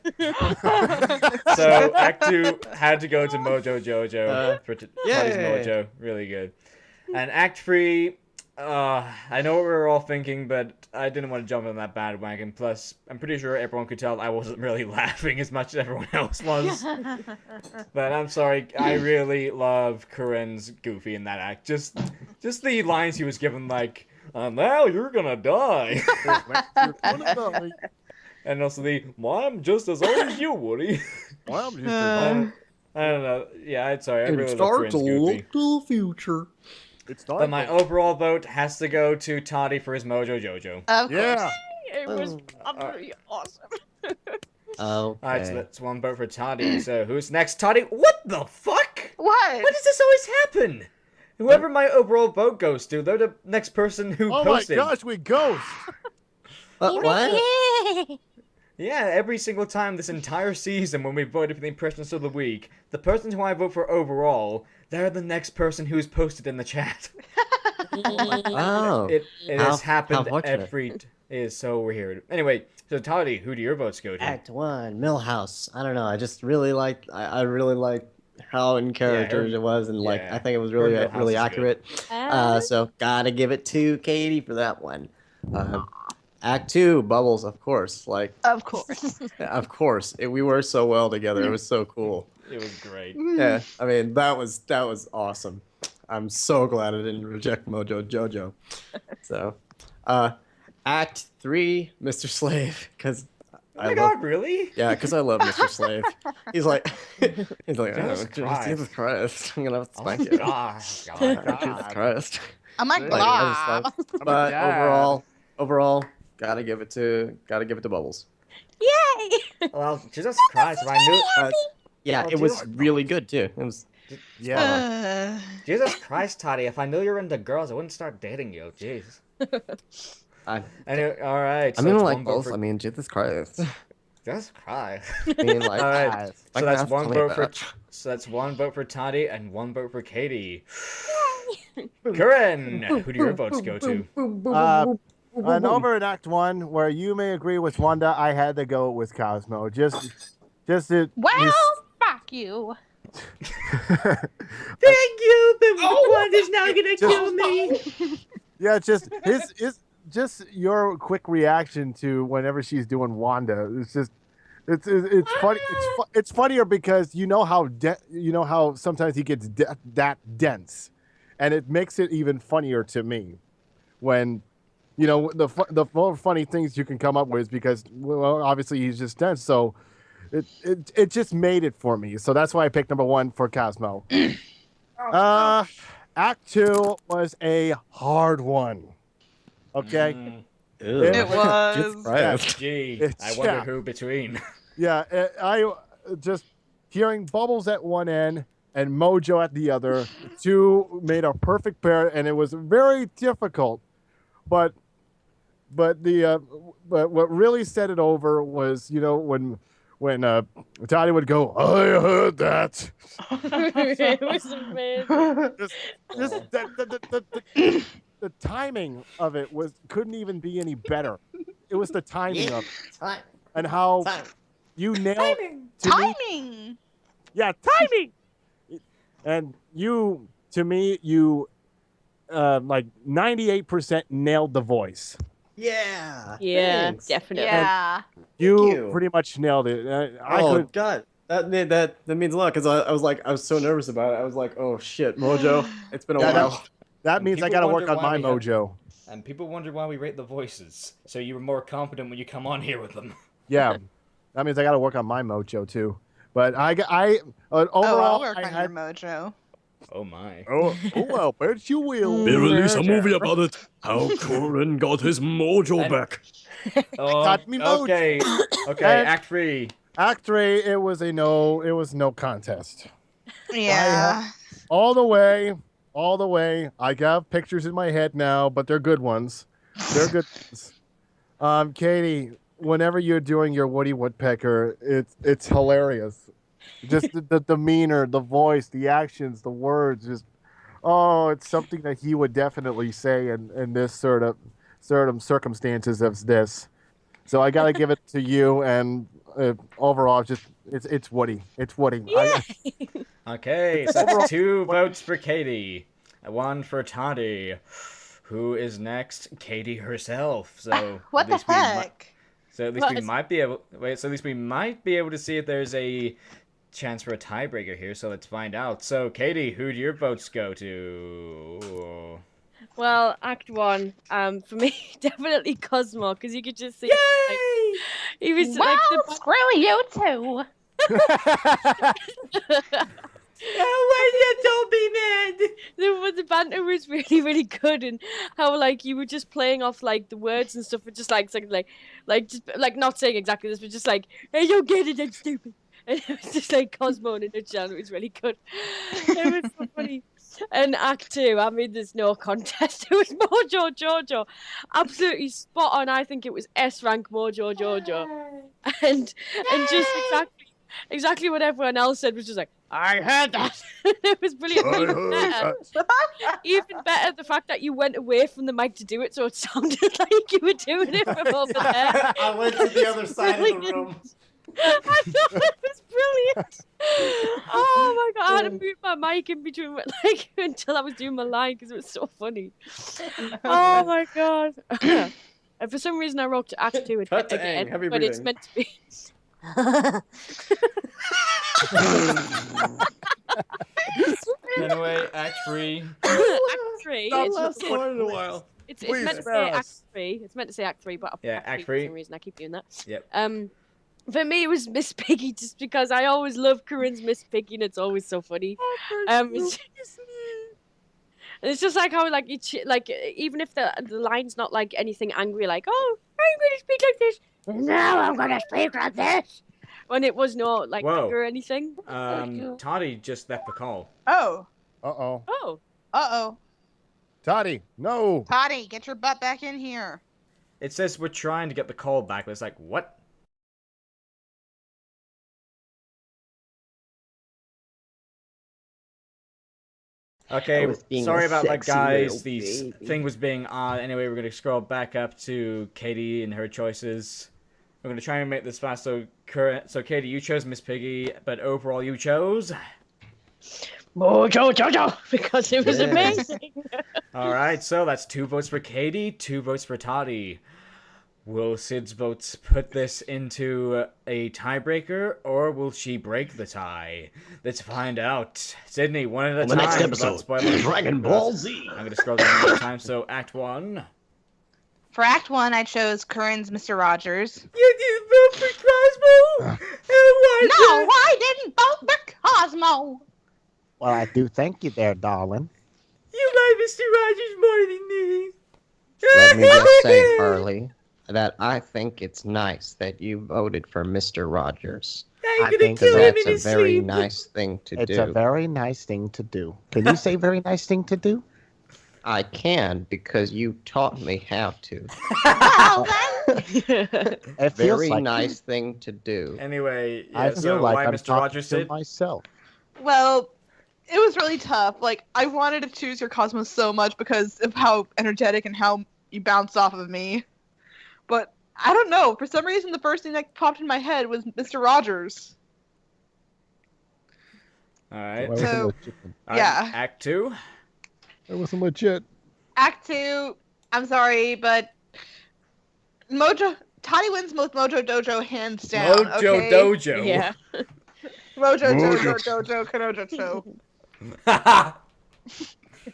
So Act 2 had to go to Mojo Jojo for Toddy's Mojo. Really good. And Act 3, I know what we were all thinking, but I didn't want to jump on that bandwagon. Plus, I'm pretty sure everyone could tell I wasn't really laughing as much as everyone else was. But I'm sorry, I really love Corinne's Goofy in that act. Just the lines he was given, like, now you're gonna die. You're gonna die. And also well, I'm just as old as you, Woody. Well, I'm just I don't know. Yeah, I'm sorry. I really love Corinne's Goofy. to the future. It's not. But my overall vote has to go to Toddy for his Mojo Jojo. Of course. Yeah. It was probably awesome. Alright, so that's one vote for Toddy. So who's next? Toddy? What the fuck? What? Why does this always happen? Whoever my overall vote goes to, they're the next person who posted. Oh my gosh, we ghost. What? Yeah, every single time this entire season when we voted for the impressions of the week, the person who I vote for overall, they're the next person who's posted in the chat. Oh. It has happened fortunate. It is so weird. Anyway, so Toddy, who do your votes go to? Act 1, Millhouse. I don't know. I just really like. I really like how in character it was, and like I think it was really Millhouse really is accurate. So gotta give it to Katie for that one. Act 2, Bubbles, of course. Like Of course. of course. We were so well together. It was so cool. It was great. Yeah, I mean that was awesome. I'm so glad I didn't reject Mojo Jojo. So, Act 3, Mr. Slave, because Oh my god, really? yeah, because I love Mr. Slave. He's like, Jesus Jesus Christ, I'm gonna have to Oh spank my you. gosh. Jesus Christ. Oh my Like, god. I just like- but overall, gotta give it to Bubbles. Yay! Well, Jesus Christ, if I knew... Yeah, Oh, it was Jesus. really good too. It was. Jesus Christ, Toddy, if I knew you were into girls, I wouldn't start dating you. Jeez. Anyway, alright. I So mean, it's like one vote both. for... I mean, Jesus Christ. Jesus Christ. I mean, like. Alright, like, so that's that's one funny vote for... about- So that's one vote for Toddy and one vote for Katie. Corinne, who do your votes go to? And over in Act 1, where you may agree with Wanda, I had to go with Cosmo. Well, fuck you. Thank you, but Wanda's now gonna kill me. Yeah, just just your quick reaction to whenever she's doing Wanda. It's funny. It's funnier because you know how sometimes he gets that dense, and it makes it even funnier to me when the more funny things you can come up with because well obviously he's just dense, so it just made it for me. So that's why I picked number 1 for Cosmo. Act 2 was a hard one. Okay. It was. Gee, I wonder who between. Yeah, I just hearing Bubbles at one end and Mojo at the other. The two made a perfect pair, and it was very difficult. But what really set it over was when Toddy would go, I heard that. It was amazing. The timing of it couldn't even be any better. It was the timing of it. And how you nailed Timing. Yeah, timing. And you like 98% nailed the voice. Yeah. Yeah, thanks. definitely. Yeah. You pretty much nailed it. God, that means a lot because I was so nervous about it. I was like, oh shit, Mojo, it's been a while. That means I gotta work on my mojo. And people wonder why we rate the voices. So you were more confident when you come on here with them. Yeah, that means I gotta work on my mojo too. But overall, I'll work on your mojo. Oh my. Oh well, bet you will. They released a movie about it. How Corin got his mojo back. Got me mojo. Okay. Okay. Act 3. Act 3. It was no contest. Yeah. All the way. I got pictures in my head now, but they're good ones. They're good ones. Katie, whenever you're doing your Woody Woodpecker, it's hilarious. Just the demeanor, the voice, the actions, the words, it's something that he would definitely say in this sort of circumstances as this. So I gotta give it to you, and overall, it's Woody. It's Woody. Okay, so that's 2 votes for Katie, 1 for Toddy. Who is next? Katie herself. So what the heck? So at least we might be able. Wait. So at least we might be able to see if there's a chance for a tiebreaker here. So let's find out. So Katie, who do your votes go to? Well, Act 1, for me, definitely Cosmo, because you could just see. Yay! He was well, like screw you too. Don't be mad. The banter was really, really good, and how like you were just playing off like the words and stuff, but just like something like not saying exactly this, but just like, hey, you get it, I'm stupid. And it was just like Cosmo in a nutshell. It was really good. It was so funny. And Act 2, I mean, there's no contest. It was Mojo Jojo, absolutely spot on. I think it was S rank Mojo Jojo, and just exactly what everyone else said was just like, I heard that. It was brilliant. Even better, the fact that you went away from the mic to do it, so it sounded like you were doing it from over there. I went to the other side of the room. I thought it was brilliant. Oh my god, I had to mute my mic in between, like, until I was doing my line because it was so funny. Oh my god. And for some reason, I wrote to Act 2 again, but it's meant to be. Anyway, Act 3. Act 3. It's in a while. It's meant to say Act 3. It's meant to say Act 3, but Act 3. For some reason, I keep doing that. Yep. For me, it was Miss Piggy, just because I always love Corinne's Miss Piggy, and it's always so funny. It's just like how, like, even if the line's not like anything angry, like, oh, I'm going to speak like this. No, I'm going to speak like this. When it was not like anger or anything. Toddy just left the call. Oh. Uh-oh. Oh. Uh-oh. Toddy, no. Toddy, get your butt back in here. It says we're trying to get the call back, but it's like, what? Okay, was being sorry a about that, sexy guys. little The baby. thing was being odd. Anyway, we're gonna scroll back up to Katie and her choices. We're gonna try and make this fast. So, Katie, you chose Miss Piggy, but overall, you chose. Mojo Jojo, because it was amazing. All right, so that's 2 votes for Katie, 2 votes for Toddy. Will Sid's votes put this into a tiebreaker, or will she break the tie? Let's find out. Sydney, one at a time. next without episode, spoiling. Dragon Ball Z. I'm gonna scroll down one more time. So, Act 1. For Act 1, I chose Curran's Mr. Rogers. You didn't vote for Cosmo. No, I didn't vote for Cosmo. Well, I do thank you there, darling. You like Mr. Rogers more than me. Let me just say, Harley, that I think it's nice that you voted for Mr. Rogers. I'm I gonna think kill him That's in a his very sleep. nice thing to It's do. a very nice thing to do. Can you say very nice thing to do? I can because you taught me how to. Well, then. It feels Very like nice thing to do. Anyway, yeah, I feel so like why I'm Mr. talking Rogers to said? myself. Well, it was really tough. Like, I wanted to choose your Cosmo so much because of how energetic and how you bounced off of me. But I don't know. For some reason, the first thing that popped in my head was Mr. Rogers. All right. Well, So, All right, yeah. Act 2. It wasn't legit. Act 2, I'm sorry, but Toddy wins most Mojo Dojo hands down. Mojo okay? Dojo. Yeah. Mojo Mojo. Dojo Kanojo.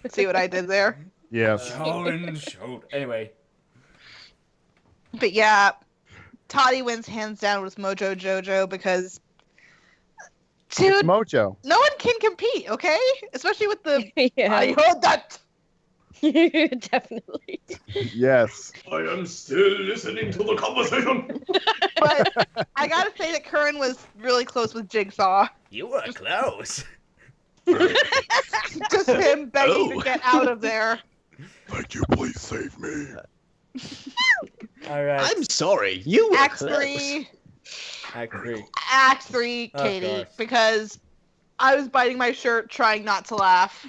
See what I did there? Yes. Challenge. Anyway. But yeah, Toddy wins hands down with Mojo Jojo because, dude, It's Mojo. no one can compete, okay? Especially with the. Yeah. I heard that. Definitely. Yes. I am still listening to the conversation. But I gotta say that Curran was really close with Jigsaw. You were close. Just him begging to get out of there. Thank you, please save me. All right. I'm sorry, you were Act close. 3. Act 3. Act 3, Of Katie, course. because I was biting my shirt trying not to laugh.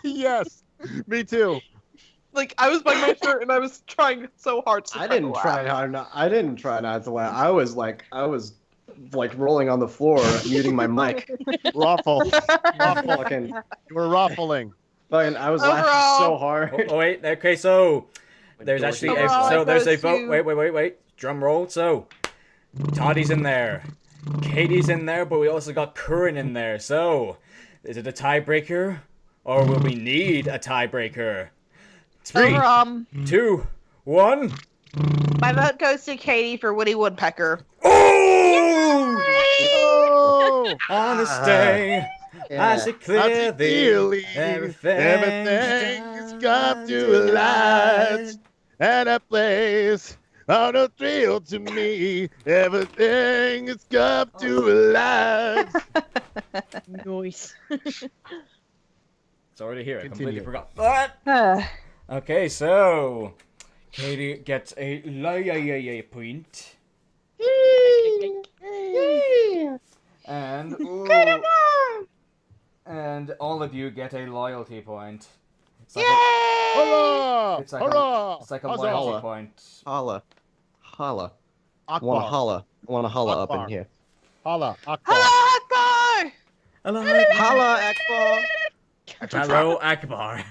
Yes. Me too. Like, I was biting my shirt and I was trying so hard to I try didn't to try laugh. hard not. I didn't try not to laugh. I was like rolling on the floor, muting my mic. Ruffle. Fucking, You were ruffling. I was Overall- laughing so hard. Oh, wait. Okay, so there's actually a, Overall, so it there's a goes vote. to- Wait. Drum roll. So Toddy's in there, Katie's in there, but we also got Curran in there. So is it a tiebreaker, or will we need a tiebreaker? 3, Overall, 2, 1. my vote goes to Katie for Woody Woodpecker. Oh! Oh! On this day, I see clearly Clearly, everything's everything's come to a light, and a place on a thrill to me. Everything has come to a light. Nice. Sorry to hear. I completely Continue. forgot. But okay, so Katie gets a point. And and all of you get a loyalty point. It's like Hurrah! It's like Hurrah! it's like a Huzzah! loyalty point. Holla. Holla. Akbar. Wanna holla. Wanna holla up Akbar. in here. Holla. Akbar. Hello, Akbar! Holla, Akbar. Hello, Akbar.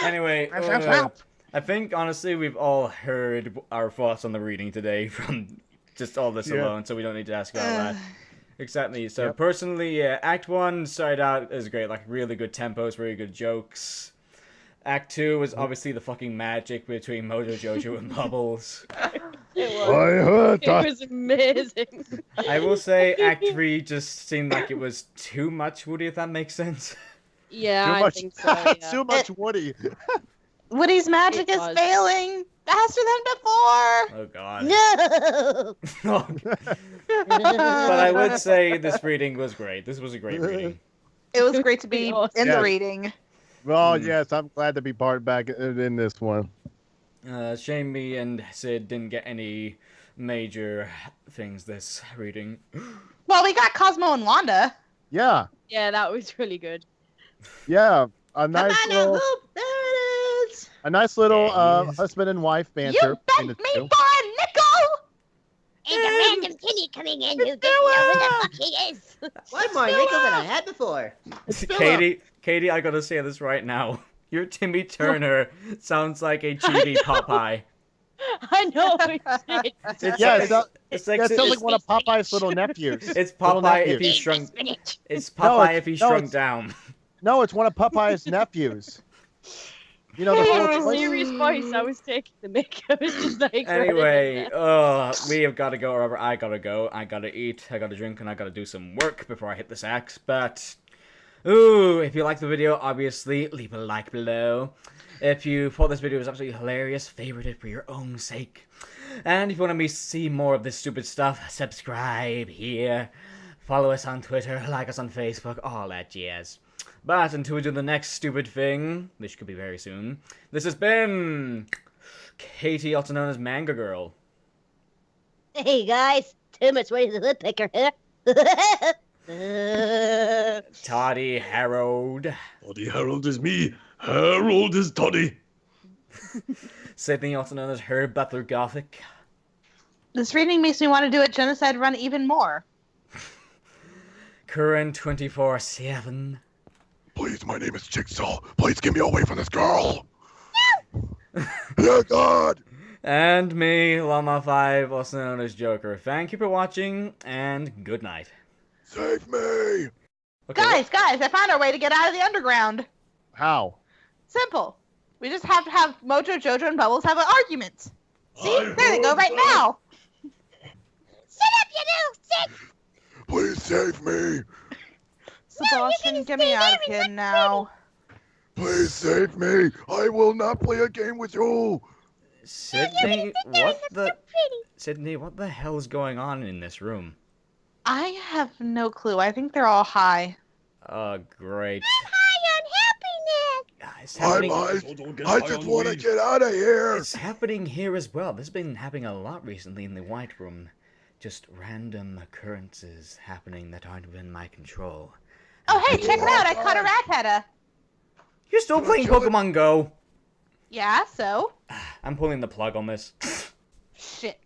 Anyway, I think honestly we've all heard our thoughts on the reading today from just all this Yeah. alone, so we don't need to ask all that. Exactly. So personally, yeah, Act 1 started out as great, like really good tempos, really good jokes. Act 2 was obviously the fucking magic between Mojo Jojo and Bubbles. It was. I heard It that. was amazing. I will say Act 3 just seemed like it was too much Woody, if that makes sense. Yeah, Too I much, think so. Yeah. too much Woody. Woody's magic It is was. failing faster than before. Oh god. No! But I would say this reading was great. This was a great reading. It was great to be Awesome. in the Yes. reading. Well, yes, I'm glad to be part back in this one. Shame me and Sid didn't get any major things this reading. Well, we got Cosmo and Wanda. Yeah, Yeah, that was really good. yeah. A nice Come on now, little, Hoop. There it is. a nice little There he is. husband and wife You banter between bent the me two. for a nickel! And a random tinny coming in who doesn't know who the fuck he is. One more nickel than I had before. Katie, I gotta say this right now. Your Timmy Turner sounds like a chibi Popeye. I know. Shit. It's like That sounds like one of Popeye's little nephews. It's Little Popeye if nephews. he shrunk. Spinach. It's No, Popeye it's- if he no, shrunk it's- down. No, it's one of Popeye's nephews. You know the Hey, little it's a voice? serious voice. I was taking the mic. I was just like. Anyway, we have got to go, Robert. I gotta go. I gotta eat. I gotta drink, and I gotta do some work before I hit this axe. But, ooh, if you liked the video, obviously leave a like below. If you thought this video was absolutely hilarious, favorite it for your own sake. And if you want to see more of this stupid stuff, subscribe here. Follow us on Twitter, like us on Facebook, all that jazz. But until we do the next stupid thing, which could be very soon, this has been Katie, also known as Manga Girl. Hey guys, too much Woody the Woodpecker here. Toddy Harold. Toddy Harold is me. Harold is Toddy. Sydney, also known as Herb Butler Gothic. This reading makes me want to do a genocide run even more. Curran 24/7. Please, my name is Jigsaw. Please get me away from this girl. Yeah, God. And me, Llama 5, also known as Joker. Thank you for watching, and good night. Save me. Okay, Guys, I found our way to get out of the underground. How? Simple. We just have to have Mojo, Jojo, and Bubbles have an argument. See? There they go right now. Sit up, you do! Sit! Please save me. Sebastian, get me out of here now. Please save me. I will not play a game with you. Sydney, Sydney, what the hell is going on in this room? I have no clue. I think they're all high. Oh, great. It's I happening, just want to get out of here. it's happening here as well. This has been happening a lot recently in the White Room. Just random occurrences happening that aren't within my control. Oh, hey, check it out. I caught a rat header. You're still playing Pokemon Go. Yeah, so? I'm pulling the plug on this. Shit.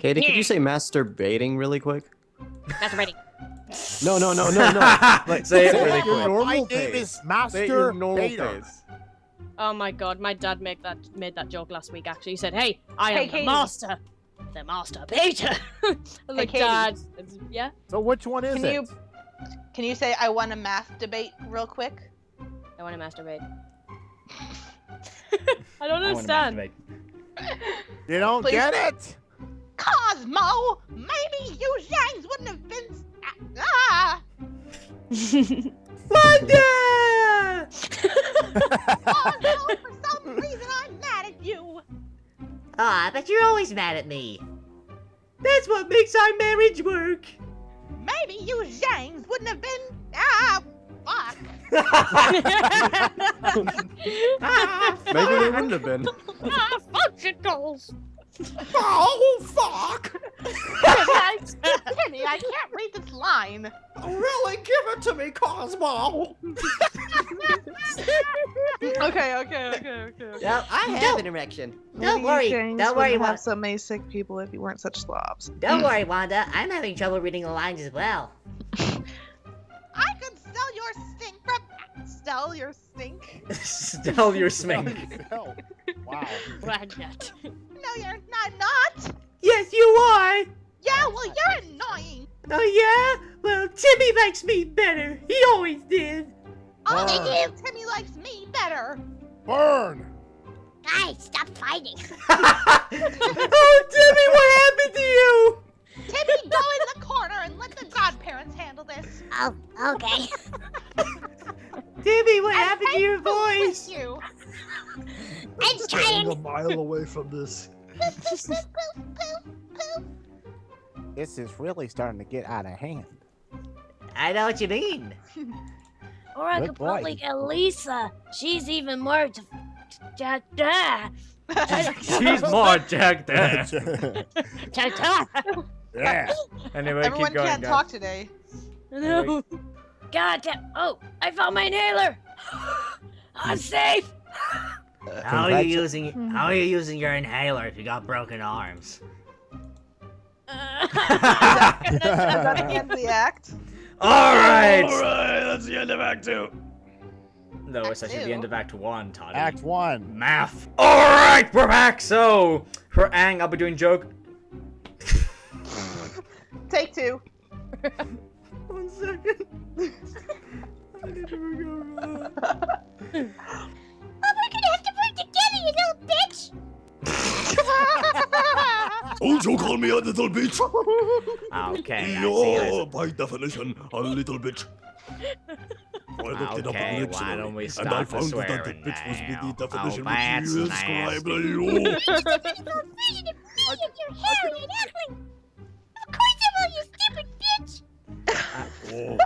Katie, could you say masturbating really quick? Masturbating. No. Say it really Your quick. normal My name pace. is Say it Master your normal Bader. pace. Oh my god, my dad made that joke last week. Actually, he said, "Hey, I am Hey, the Katie. master, the masturbator." I was like, Katie. Dad, yeah. So which one is Can it? Can you say I want a math debate real quick? I want to masturbate. I don't I wanna understand. masturbate. You don't Please. get it? Cosmo, maybe you Zhangs wouldn't have been. Ah! Wanda! Oh no, for some reason I'm mad at you. Ah, but you're always mad at me. That's what makes our marriage work. Maybe you Zhangs wouldn't have been. Ah, fuck. Maybe they wouldn't have been. Functionals. Oh, fuck! Timmy, I can't read this line. Really, give it to me, Cosmo! Okay. Yep. I have an erection. Don't worry. Don't worry, have Wanda. so many sick people if you weren't such slobs. Don't worry, Wanda. I'm having trouble reading the lines as well. I could sell your stink from. Sell your stink? Still your smink. Wow. Ragnet. No, you're not. Yes, you are. Yeah, well, you're annoying. Oh yeah? Well, Timmy likes me better. He always did. Oh, Ah. Timmy likes me better. Burn! Guys, stop fighting. Oh, Timmy, what happened to you? Timmy, go in the corner and let the godparents handle this. Oh, okay. Timmy, what And happened to your Hank will voice? miss you. I'm Standing a trying. mile away from this. This is really starting to get out of hand. I know what you mean. Or I Good could boy. probably get Lisa. She's even more She's more jacked up. Yeah. Anyway, Everyone keep going, can't guys. talk today. No. God damn. Oh, I found my inhaler. I'm safe. How are you using your inhaler if you got broken arms? Is that the end of the act? Alright! Alright, that's the end of Act 2. No, it's Act actually the two. end of Act 1, Todd. Act 1. Math. Alright, we're back! So, for Aang, I'll be doing joke. Take 2. 1 second. I need to go. Oh, we're gonna have to work together, you little bitch. Don't you call me a little bitch. Okay, I see You're, this. by definition, a little bitch. I looked it up on Okay, the why dictionary, don't we and I stop the found that the swearing bitch was now? the definition Oh, which that's you described to you. You're your hair and ugly. Of course I will, you stupid bitch.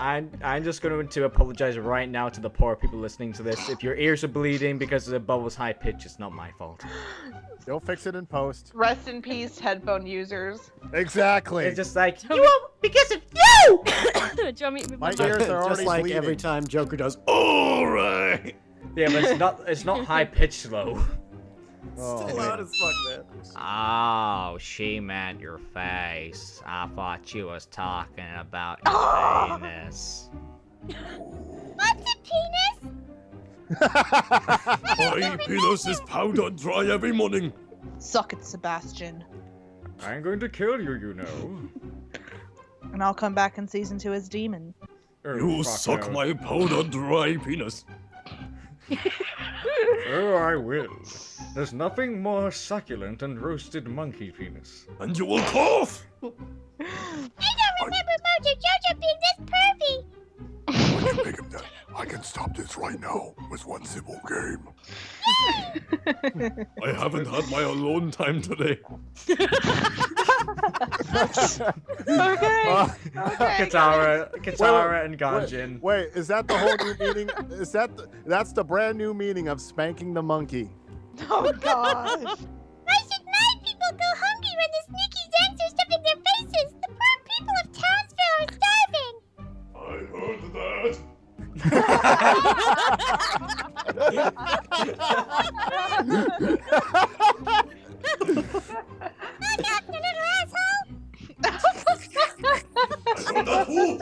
I'm just going to apologize right now to the poor people listening to this. If your ears are bleeding because the bubble's high pitch, it's not my fault. You'll fix it in post. Rest in peace, headphone users. Exactly. It's just like, you won't because of you! Do you want me to My ears are already Just like bleeding. every time Joker does, alright! Yeah, but it's not high pitched though. Oh, Still man. loud as fuck, man. Oh, she meant your face. I thought you was talking about your penis. What's a penis? My penis is powdered dry every morning. Suck it, Sebastian. I'm going to kill you, you know. And I'll come back in season 2 as demon. You suck my powdered dry penis. Oh, I will. There's nothing more succulent than roasted monkey penis. And you will cough! I don't remember Mojo Jojo being this pervy. Would you make him that? I can stop this right now with one simple game. I haven't had my alone time today. Okay. Katara and Ganjin. Wait, is that the whole new meaning? Is that that's the brand new meaning of spanking the monkey? Oh gosh. Why should my people go hungry when the sneaky zanks are stuffing their faces? The poor people of Townsville are starving. I heard that. Knock off, you little asshole. I heard that too.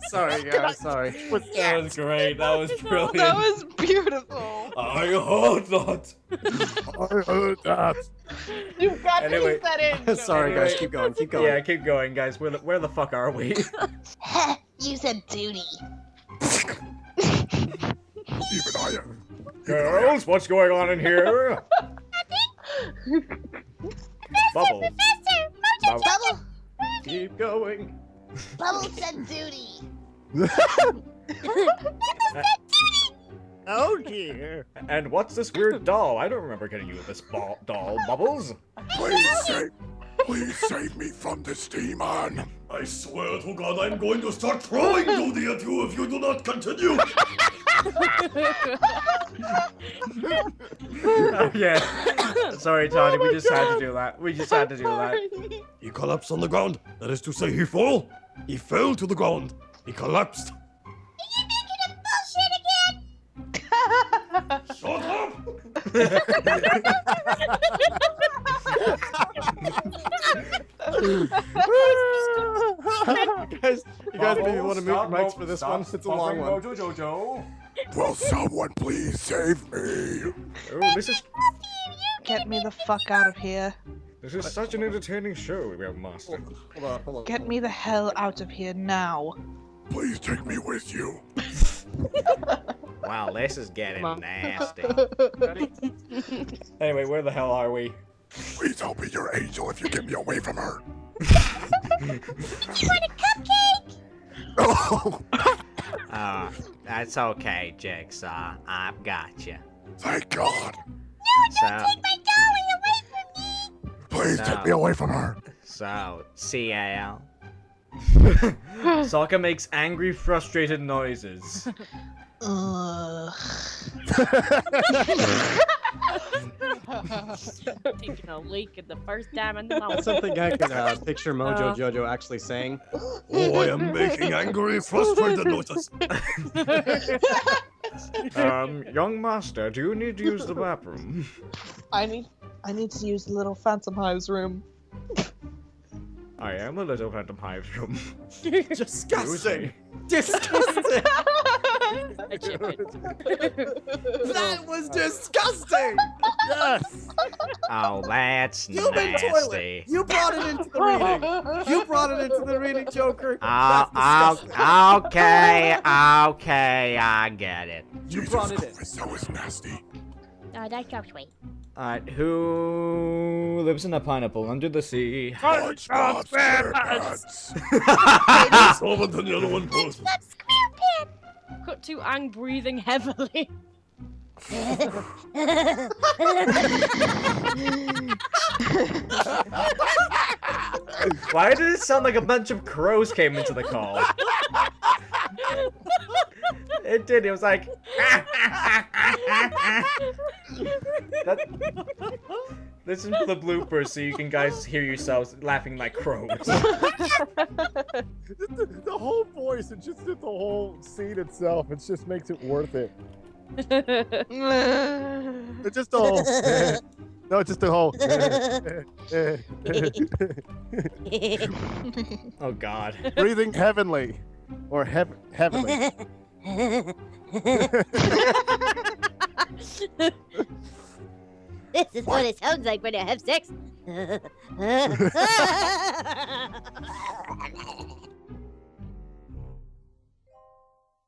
Sorry, guys, sorry. That was great. That was brilliant. That was beautiful. I heard that. I heard that. You've got to Anyway. keep that in. Sorry, Anyway. guys, keep going, keep going. Yeah, keep going, guys. Where the fuck are we? You said duty. Even I am. Girls, what's going on in here? Bubble. Professor, Mojo Bubble, Keep going. Bubble said duty. Oh dear. And what's this weird doll? I don't remember getting you this doll, Bubbles. Please save me from this demon. I swear to God, I'm going to start throwing duty at you if you do not continue. Yeah. Sorry, Tony. We just had to do that. We just had to do that. He collapsed on the ground. That is to say, he fell. He fell to the ground. He collapsed. Shut up! You guys maybe want to mute your mics for this one? It's a long one. Mojo Jojo. Will someone please save me? Oh, this is Get me the fuck out of here. such an entertaining show we have mastered. Hold on. Get me the hell out of here now. Please take me with you. Wow, this is getting Come on. nasty. Ready? Anyway, where the hell are we? Please help me, your angel, if you get me away from her. You want a cupcake? Oh, That's okay, Jigsaw. I've got you. thank God. So, Take my dolly away from me! Please take me away from her. so, CAL. Sokka makes angry, frustrated noises. Taking a leak at the first time in the That's moment. something I could picture Mojo Jojo actually saying. Oh, I am making angry, frustrated noises. Young master, do you need to use the bathroom? I need to use the little Phantom Hive's room. I am a little Phantom Hive's room. Disgusting! Disgusting! That was disgusting! Yes! Oh, that's Human nasty. toilet! You brought it into the reading! You brought it into the reading, Joker! Oh, That's disgusting. okay, I get it. You brought it in. That was nasty. Oh, that sounds sweet. Alright, who lives in a pineapple under the sea? SpongeBob SquarePants. Over to the other one first. That's SquarePants! Cut to Ang breathing heavily. Why did it sound like a bunch of crows came into the call? It did. It was like. This is the bloopers, so you can guys hear yourselves laughing like crows. The whole voice and just the whole scene itself, it just makes it worth it. It's just the whole. No, it's just the whole. Oh God. Breathing heavenly, or heavenly. This is what it sounds like when I have sex.